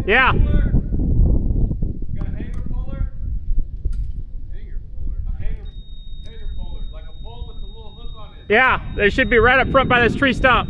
Yeah. We got a hanger puller. Hanger puller? A hanger puller. Like a pole with a little hook on it. Yeah, they should be right up front by this tree stump.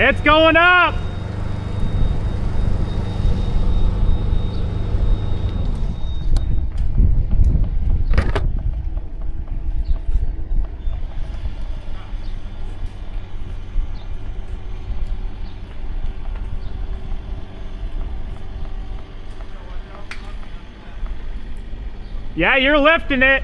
It's going up. Yeah, you're lifting it.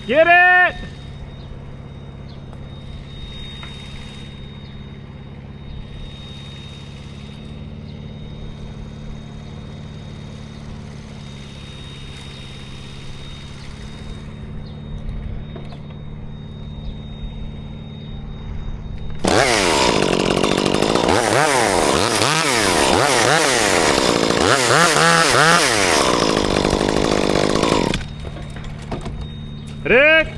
Get it! Rick!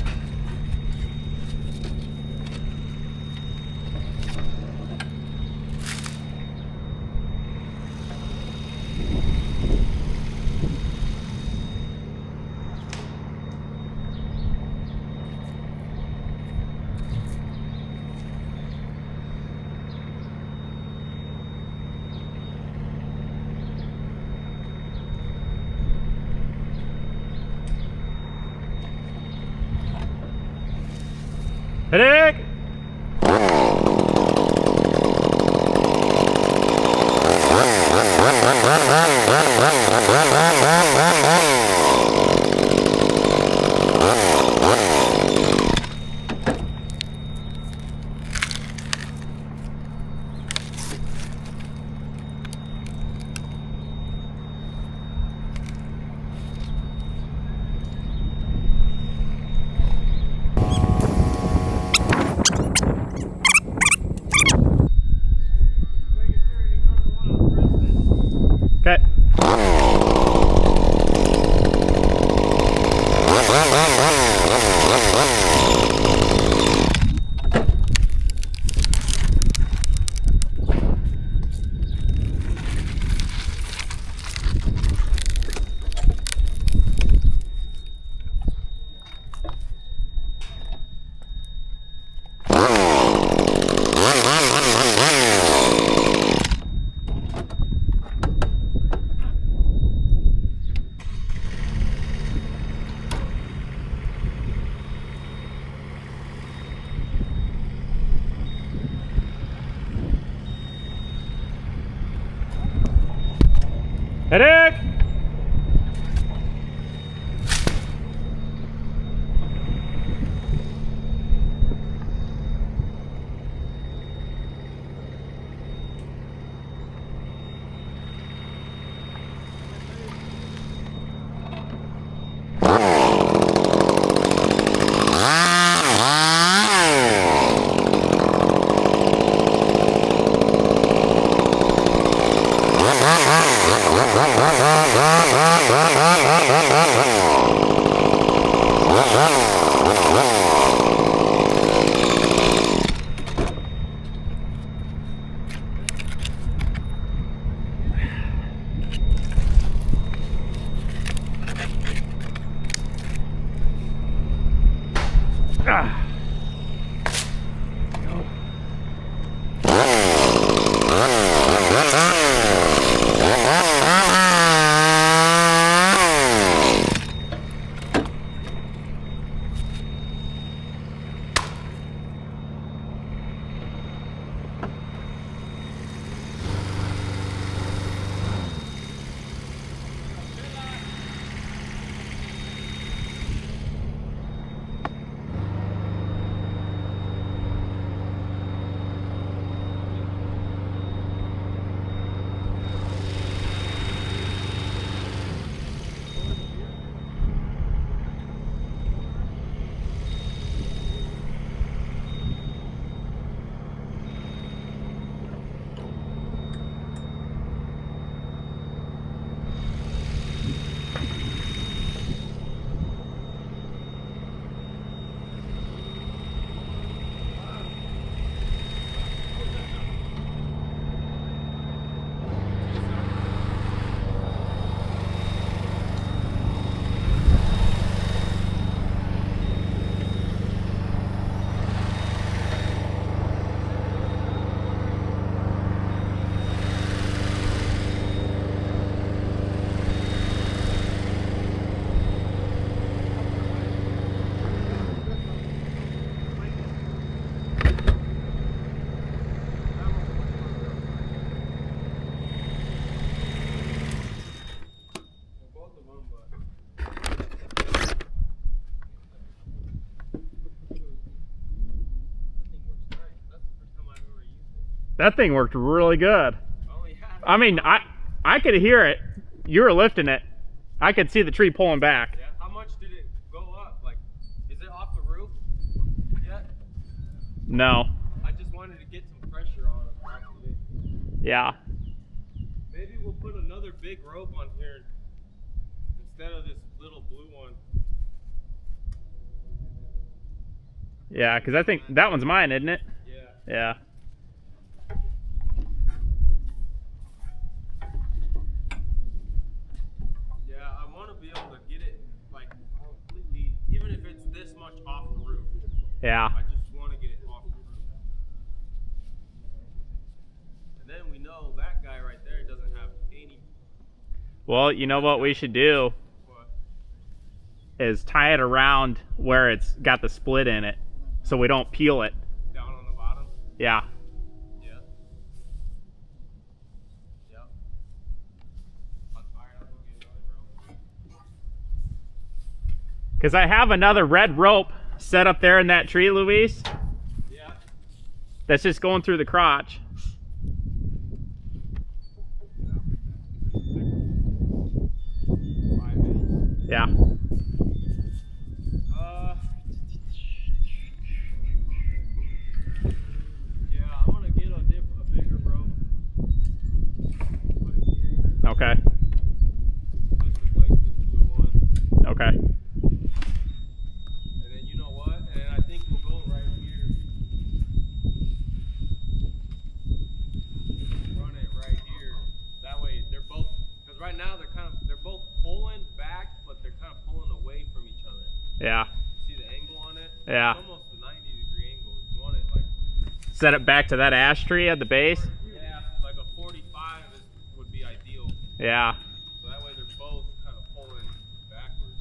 Rick! Okay. Rick! Ah. That thing worked really good. Oh, yeah. I mean, I could hear it. You were lifting it. I could see the tree pulling back. Yeah. How much did it go up? Like, is it off the roof yet? No. I just wanted to get some pressure on it. Actually. Yeah. Maybe we'll put another big rope on here instead of this little blue one. Yeah, because I think that one's mine, isn't it? Yeah. Yeah. Yeah, I want to be able to get it like completely, even if it's this much off the roof. Yeah. I just want to get it off the roof. And then we know that guy right there doesn't have any. Well, you know what we should do What? is tie it around where it's got the split in it so we don't peel it. Down on the bottom? Yeah. Yeah. Yep. On fire, I'll go get another rope. Because I have another red rope set up there in that tree, Luis, Yeah. that's just going through the crotch. 5 minutes. Yeah. Yeah, I'm gonna get a bigger rope. Put it here. Okay. Just replace this blue one. Okay. And then you know what? And I think we'll go right here. Run it right here. That way they're both, because right now they're both pulling back, but they're kind of pulling away from each other. Yeah. See the angle on it? Yeah. It's almost a 90-degree angle. You want it like, Set it back to that ash tree at the base. yeah, like a 45 would be ideal. Yeah. So that way they're both kind of pulling backwards.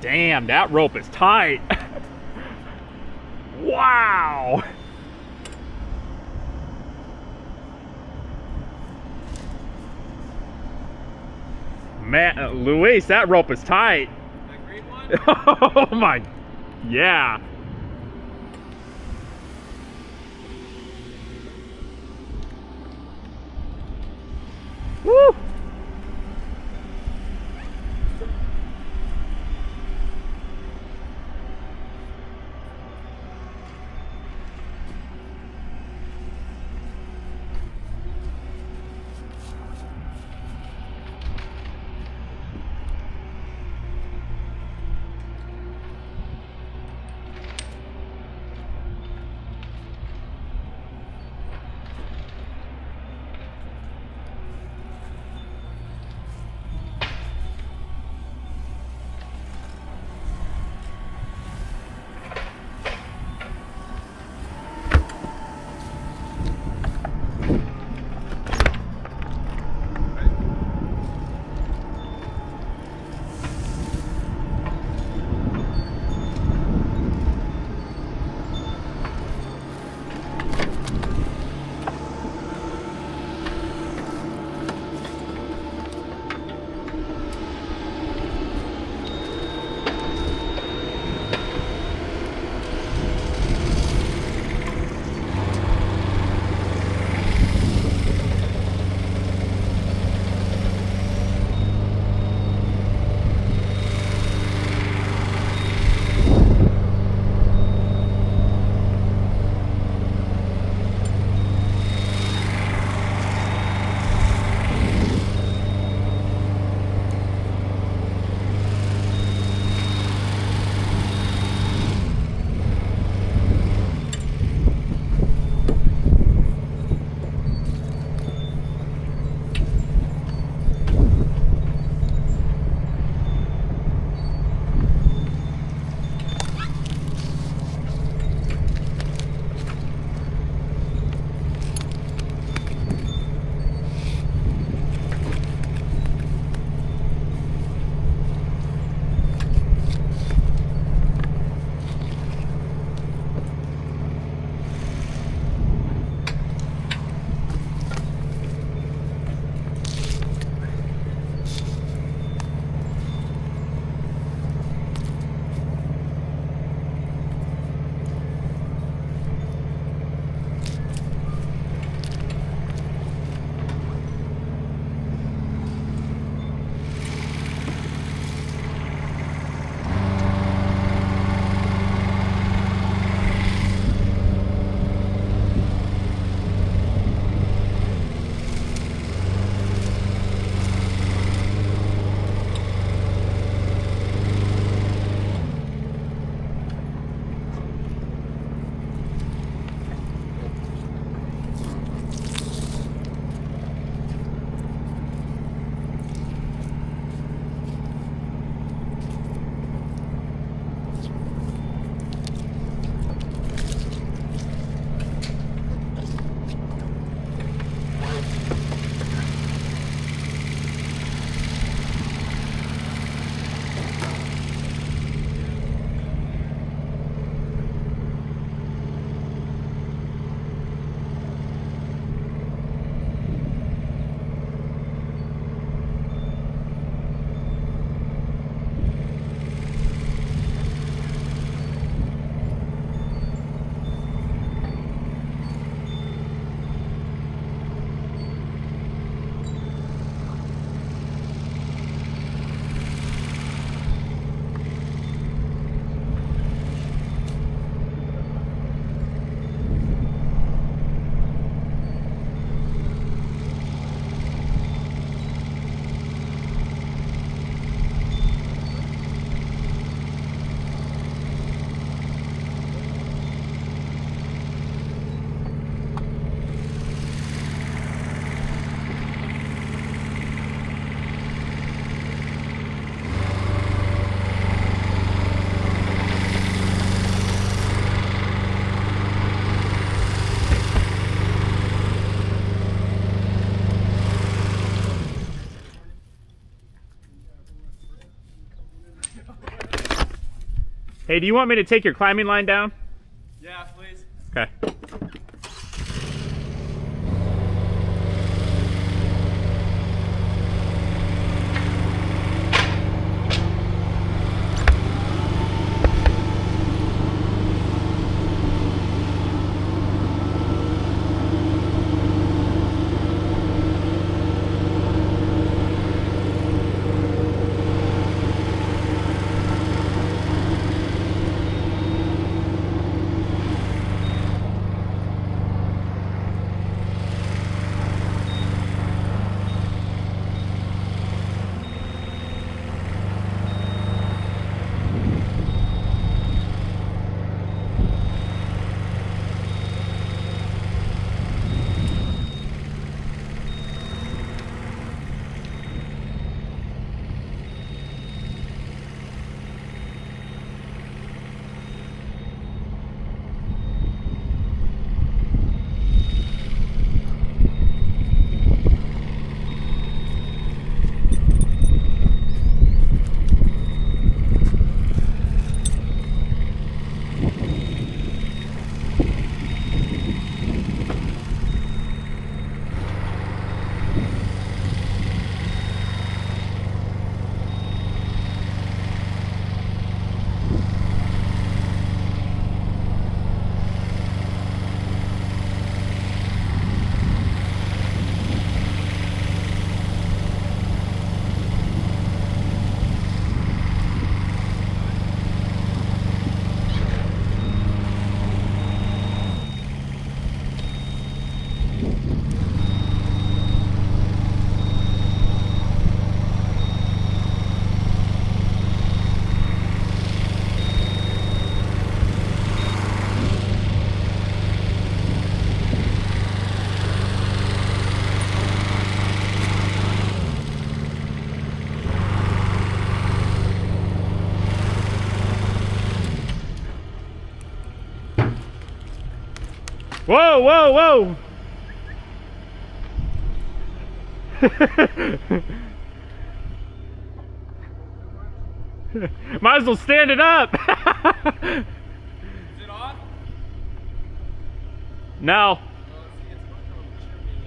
Damn, that rope is tight. Wow. Man, Luis, that rope is tight. That green one? Oh my, yeah. Woo. Hey, do you want me to take your climbing line down? Yeah, please. Okay. Whoa, whoa, whoa! Might as well stand it up. Is it off? No. Oh, see, it's much of a chimney.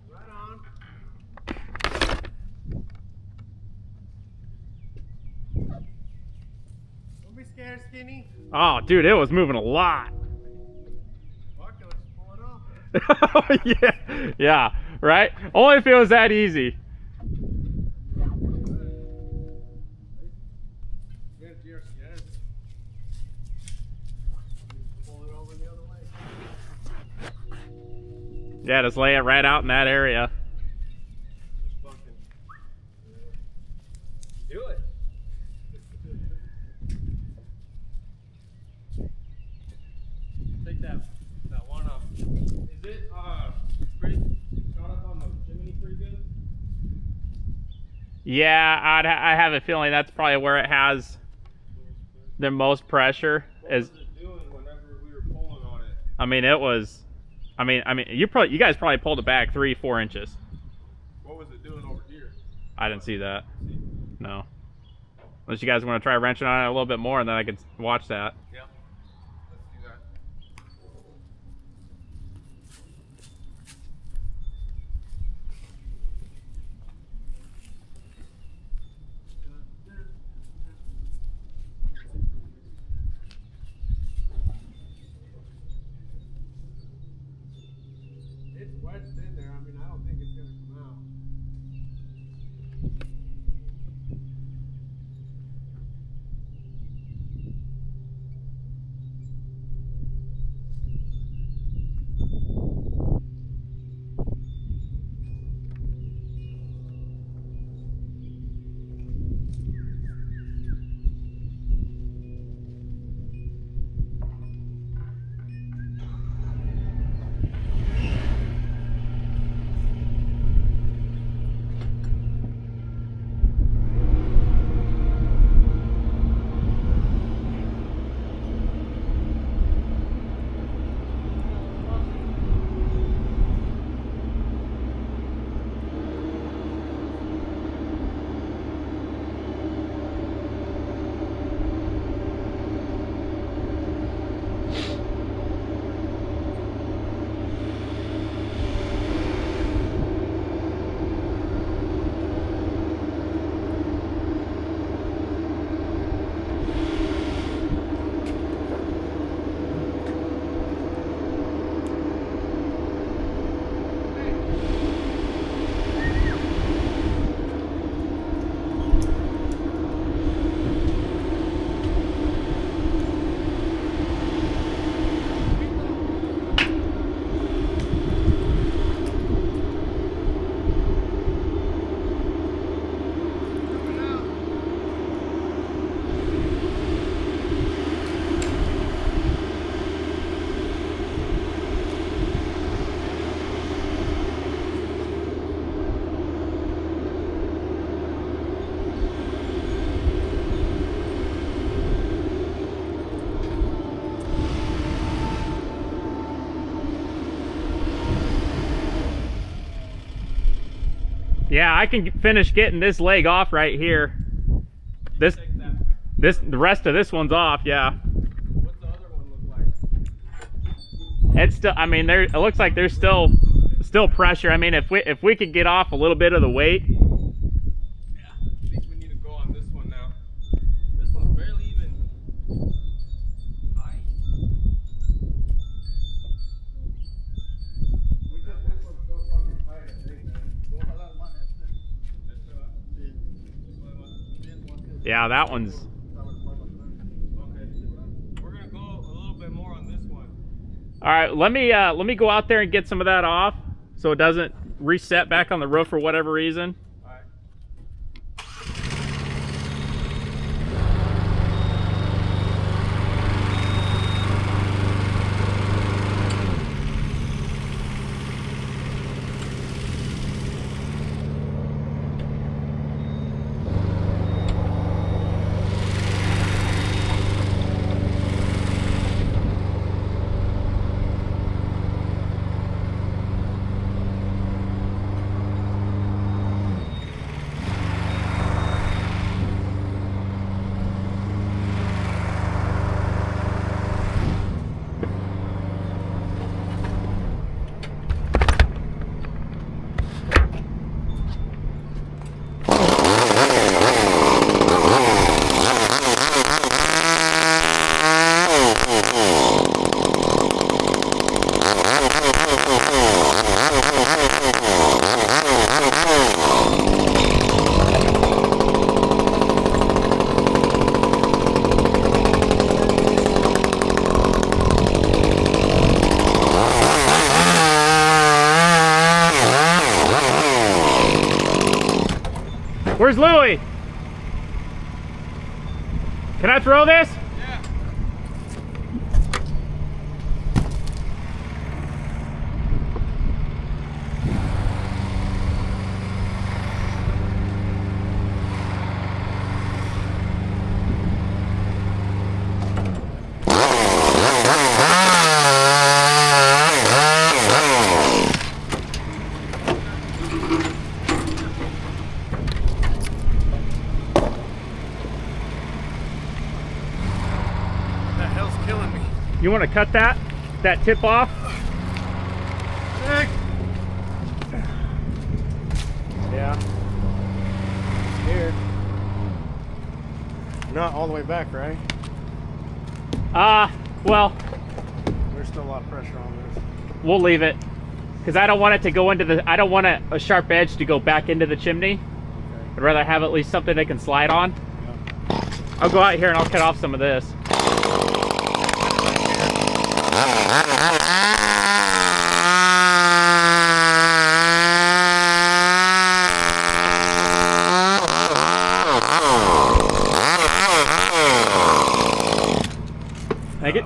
Right on. Don't be scared, Skinny. Oh, dude, it was moving a lot. Fuck it, let's pull it off. Oh, yeah, yeah, right? Only if it was that easy. Good, you're scared. Pull it over the other way. Yeah, just lay it right out in that area. Fucking. Do it. Take that one off. Is it pretty shot up on the chimney pretty good? Yeah, I have a feeling that's probably where it has the most pressure. What was it doing whenever we were pulling on it? I mean, it was. I mean, you guys probably pulled it back 3-4 inches. What was it doing over here? I didn't see that. No. Unless you guys want to try wrenching on it a little bit more, and then I could watch that. Yeah. Let's do that. It's wedged in there. I mean, I don't think it's gonna come out. Yeah, I can finish getting this leg off right here. This, Take that. the rest of this one's off. Yeah. What's the other one look like? It's still. I mean, there. It looks like there's still pressure. I mean, if we could get off a little bit of the weight. Yeah, I think we need to go on this one now. This one's barely even high. We got this one so fucking tight, I think, man. Yeah, that one's. Okay, we're gonna go a little bit more on this one. All right, let me go out there and get some of that off, so it doesn't reset back on the roof for whatever reason. All right. Where's Louie? Can I throw this? Yeah. That hell's killing me. You want to cut that tip off? Yeah. Scared. Not all the way back, right? Well, There's still a lot of pressure on this. we'll leave it because I don't want it to go into the. I don't want a sharp edge to go back into the chimney. Okay. I'd rather have at least something they can slide on. Yeah. I'll go out here and I'll cut off some of this. Take it.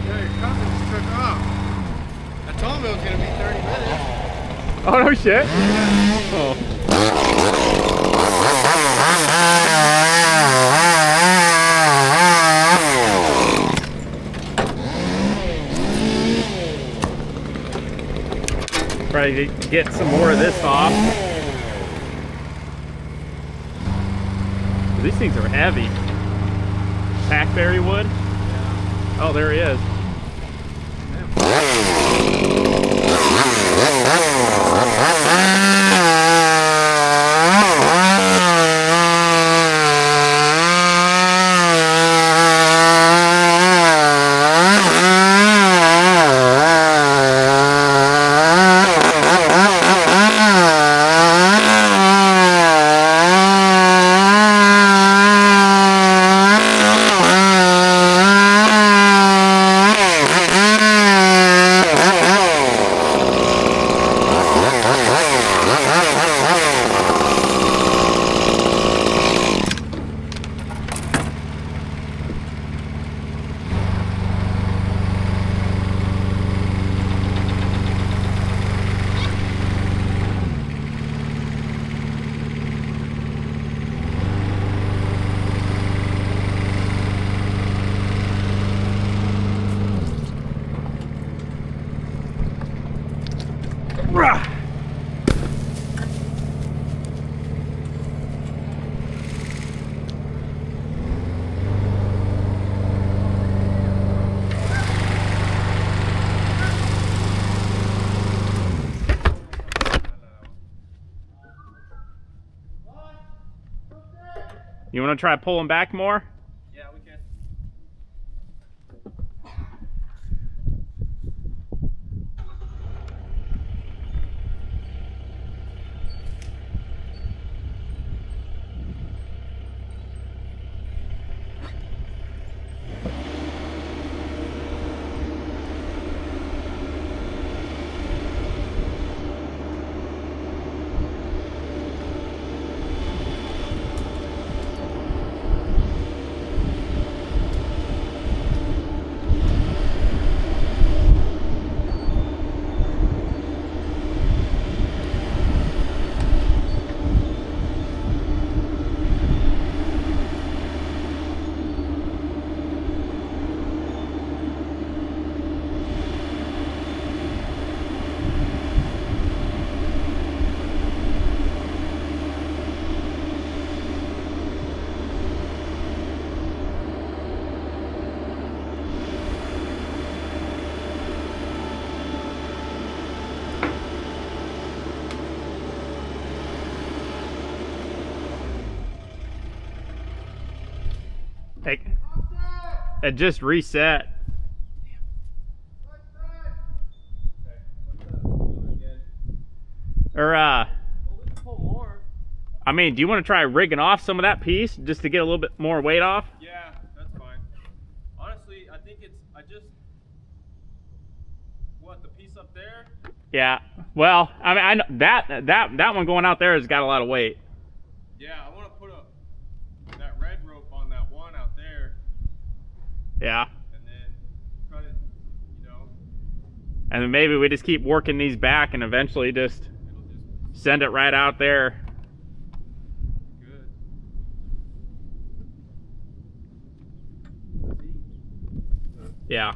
Yeah, your cousin just took off. I told him it was going to be 30 minutes. Oh no shit. Oh. Ready to get some more of this off. These things are heavy. Hackberry wood. Oh, there he is. You want to try pulling back more? Yeah, we can. It just reset. Or Well, we can pull more. I mean, do you want to try rigging off some of that piece just to get a little bit more weight off? Yeah, that's fine. Honestly, I think what, the piece up there? Yeah. Well, I mean, I know that one going out there has got a lot of weight. Yeah, I want to put that red rope on that one out there, Yeah. and then cut it, And then maybe we just keep working these back and eventually just it'll just send it right out there. be good. Yeah.